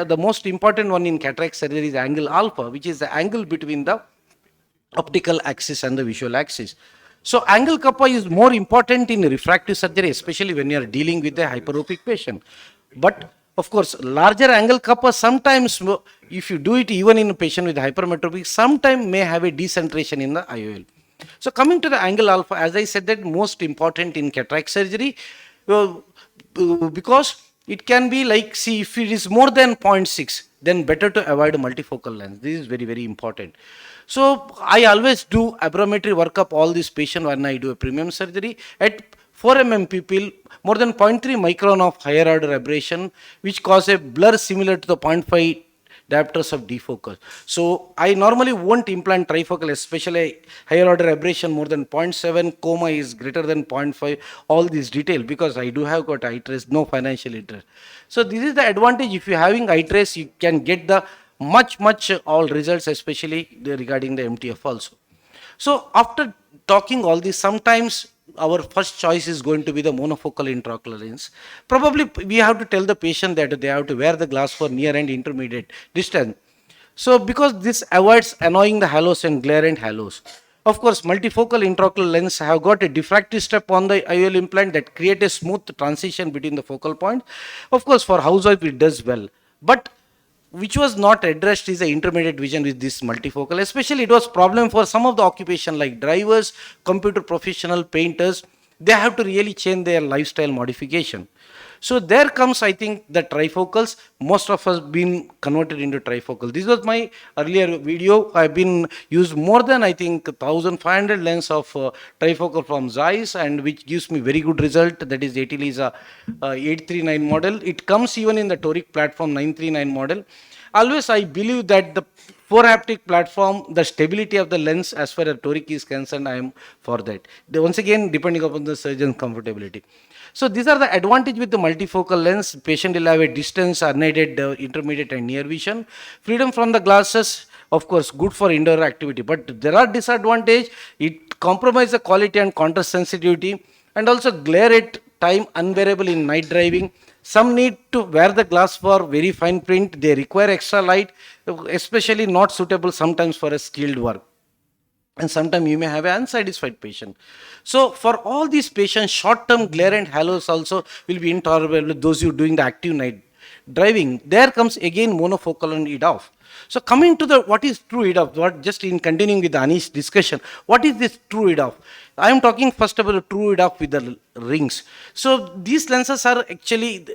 the most important one in cataract surgery is angle alpha, which is the angle between the optical axis and the visual axis. So angle kappa is more important in refractive surgery, especially when you are dealing with a hyperopic patient. But of course, larger angle kappa sometimes, if you do it even in a patient with hypermetropic, sometimes may have a decentration in the IOL. So coming to the angle alpha, as I said, that most important in cataract surgery, because it can be like, see, if it is more than 0.6, then better to avoid multifocal lens. This is very, very important. So I always do aberrometry workup all these patients when I do a premium surgery. At 4 mm pupil, more than 0.3 micron of higher order aberration, which cause a blur similar to the 0.5 diopters of defocus. So I normally won't implant trifocal, especially higher order aberration more than 0.7, coma is greater than 0.5, all these detail, because I do have got eye trace, no financial interest. So this is the advantage. If you're having eye trace, you can get the much all results, especially regarding the MTF also. So after talking all this, sometimes our first choice is going to be the monofocal intraocular lens. Probably we have to tell the patient that they have to wear the glass for near and intermediate distance. So because this avoids annoying the halos and glare and halos. Of course, multifocal intraocular lens have got a diffractive step on the IOL implant that create a smooth transition between the focal points. Of course, for housewife it does well. But which was not addressed is the intermediate vision with this multifocal. Especially it was problem for some of the occupation like drivers, computer professional, painters. They have to really change their lifestyle modification. So there comes, I think, the trifocals. Most of us been converted into trifocal. This was my earlier video. I've been used more than, I think, 1500 lens of trifocal from Zeiss, and which gives me very good result. That is ATLISA 839 model. It comes even in the toric platform 939 model. Always I believe that the 4-haptic platform, the stability of the lens as far as toric is concerned, I am for that. Once again, depending upon the surgeon's comfortability. So these are the advantage with the multifocal lens. Patient will have a distance, unaided, intermediate and near vision. Freedom from the glasses, of course, good for indoor activity. But there are disadvantage. It compromises the quality and contrast sensitivity, and also glare at time unbearable in night driving. Some need to wear the glass for very fine print. They require extra light, especially not suitable sometimes for a skilled work. And sometimes you may have an unsatisfied patient. So for all these patients, short-term glare and halos also will be intolerable with those who are doing the active night driving. There comes again monofocal and EDOF. So coming to the what is true EDOF, what just in continuing with the Anish discussion, what is this true EDOF? I am talking first about the true EDOF with the rings. So these lenses are actually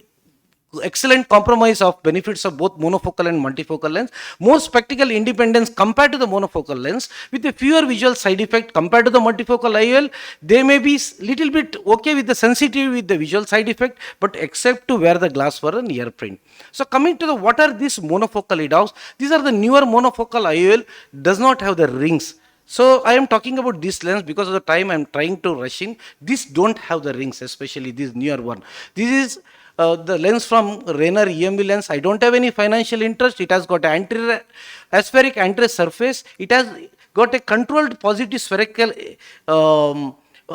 excellent compromise of benefits of both monofocal and multifocal lens. More spectacle independence compared to the monofocal lens, with a fewer visual side effect compared to the multifocal IOL. They may be little bit okay with the sensitivity with the visual side effect, but except to wear the glass for a near print. So coming to the what are these monofocal EDOFs? These are the newer monofocal IOL, does not have the rings. So I am talking about this lens because of the time I am trying to rush in. These don't have the rings, especially this newer one. This is the lens from Rayner EMB lens. I don't have any financial interest. It has got an anterior aspheric anterior surface. It has got a controlled positive spherical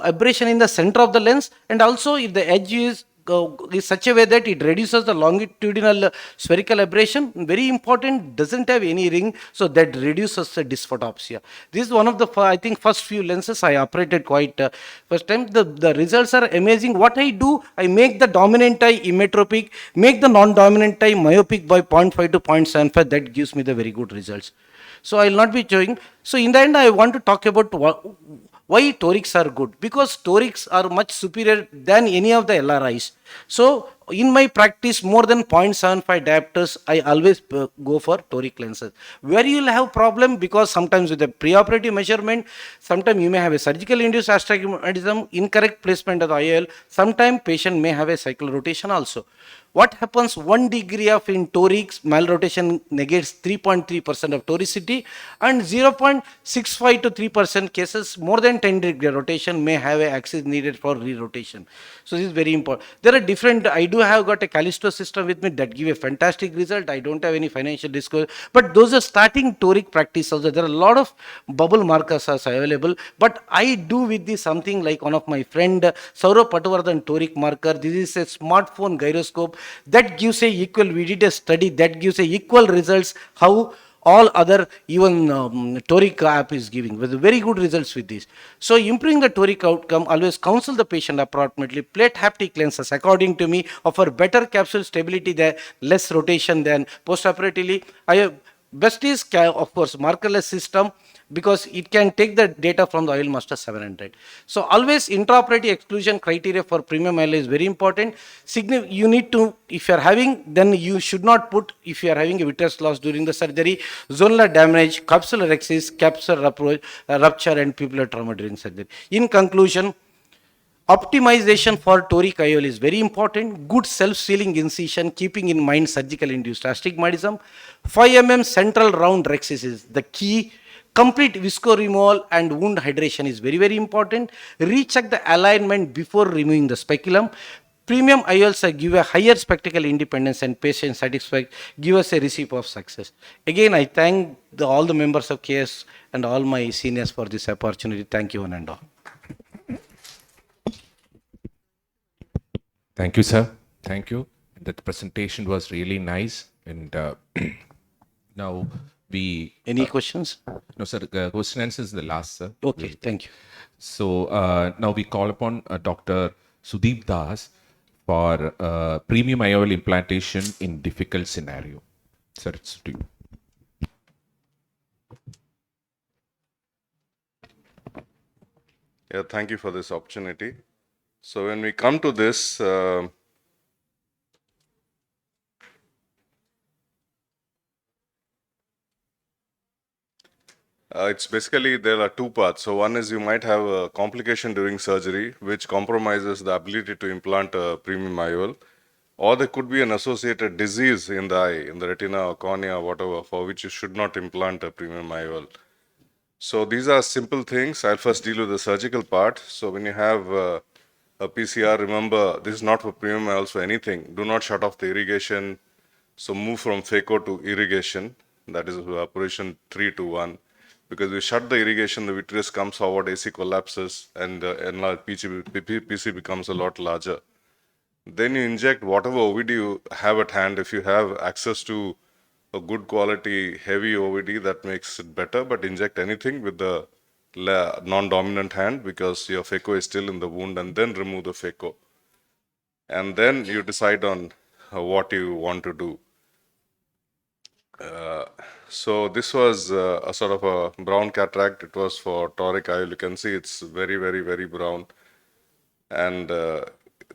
aberration in the center of the lens, and also if the edge is such a way that it reduces the longitudinal spherical aberration. Very important, doesn't have any ring, so that reduces the dysphotopsia. This is one of the, I think, first few lenses I operated quite first time. The results are amazing. What I do, I make the dominant eye emmetropic, make the non-dominant eye myopic by 0.5 to 0.75. That gives me the very good results. So I will not be showing. So in the end, I want to talk about why torics are good, because torics are much superior than any of the LRIs. So in my practice, more than 0.75 diopters, I always go for toric lenses. Where you will have problem, because sometimes with the preoperative measurement, sometimes you may have a surgical induced astigmatism, incorrect placement of the IOL, sometimes patient may have a cycle rotation also. What happens, 1 degree of in torics malrotation negates 3.3% of toricity, and 0.65 to 3% cases more than 10 degree rotation may have an axis needed for re-rotation. So this is very important. There are different, I do do have got a Callisto system with me that give a fantastic result. I don't have any financial disclosure. But those are starting toric practice also. There are a lot of bubble markers are available. But I do with this something like one of my friend Saurabh Patwardhan toric marker. This is a smartphone gyroscope that gives a equal. We did a study that gives a equal results. How all other even toric app is giving with very good results with this. So improving the toric outcome, always counsel the patient appropriately. Plate haptic lenses according to me offer better capsule stability than less rotation than postoperatively. I best is of course markerless system because it can take the data from the oil master 700. So always intraoperative exclusion criteria for premium oil is very important. You need to, if you are having, then you should not put, if you are having a vitreous loss during the surgery, zonal damage, capsular exis, capsular rupture and pupillar trauma during surgery. In conclusion, optimization for toric IOL is very important. Good self-sealing incision, keeping in mind surgical induced astigmatism. 5 mm central round rexis is the key. Complete visco removal and wound hydration is very, very important. Recheck the alignment before removing the speculum. Premium IOLs give a higher spectacle independence and patient satisfaction, give us a recipe of success. Again, I thank all the members of KS and all my seniors for this opportunity. Thank you one and all. Thank you, sir. Thank you. That presentation was really nice. And now we... Any questions? No, sir. Question answer is the last, sir. Okay, thank you. So now we call upon Dr. Sudeep Das for premium IOL implantation in difficult scenario. Sir, it's to you. Yeah, thank you for this opportunity. So when we come to this, it's basically there are two parts. So one is you might have a complication during surgery which compromises the ability to implant a premium IOL, or there could be an associated disease in the eye, in the retina or cornea, whatever, for which you should not implant a premium IOL. So these are simple things. I'll first deal with the surgical part. So when you have a PCR, remember this is not for premium IOLs for anything. Do not shut off the irrigation. So move from Phaco to irrigation. That is operation 3 to 1. Because we shut the irrigation, the vitreous comes forward, AC collapses, and enlarged PC becomes a lot larger. Then you inject whatever OVD you have at hand. If you have access to a good quality heavy OVD, that makes it better, but inject anything with the non-dominant hand because your Phaco is still in the wound, and then remove the Phaco. And then you decide on what you want to do. So this was a sort of a brown cataract. It was for toric IOL. You can see it's very, very, very brown. And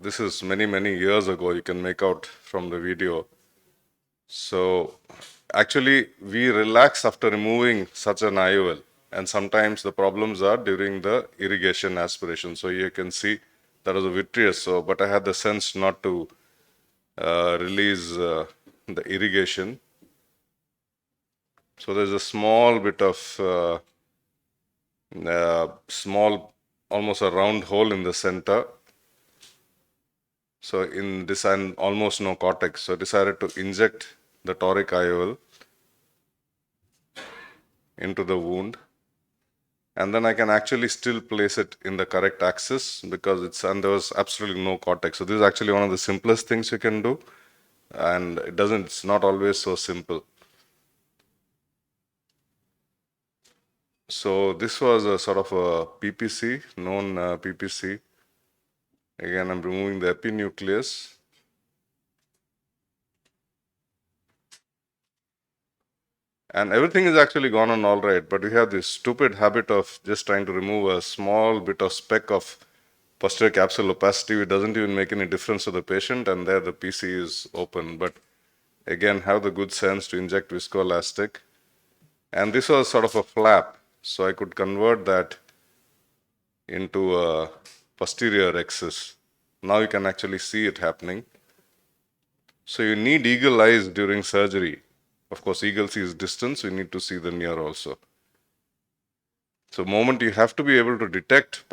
this is many, many years ago. You can make out from the video. So actually, we relax after removing such an IOL. And sometimes the problems are during the irrigation aspiration. So you can see that was a vitreous. So, but I had the sense not to release the irrigation. So there's a small bit of small, almost a round hole in the center. So in this, and almost no cortex. So I decided to inject the toric IOL into the wound. And then I can actually still place it in the correct axis because it's, and there was absolutely no cortex. So this is actually one of the simplest things you can do. And it's not always so simple. So this was a sort of a PPC, known PPC. Again, I'm removing the epinucleus. And everything is actually gone on all right, but we have this stupid habit of just trying to remove a small bit of speck of posterior capsule opacity. It doesn't even make any difference to the patient, and there the PC is open. But again, have the good sense to inject viscoelastic. And this was sort of a flap, so I could convert that into a posterior axis. Now you can actually see it happening. So you need eagle eyes during surgery. Of course, eagle sees distance, we need to see the near also. So moment you have to be able to detect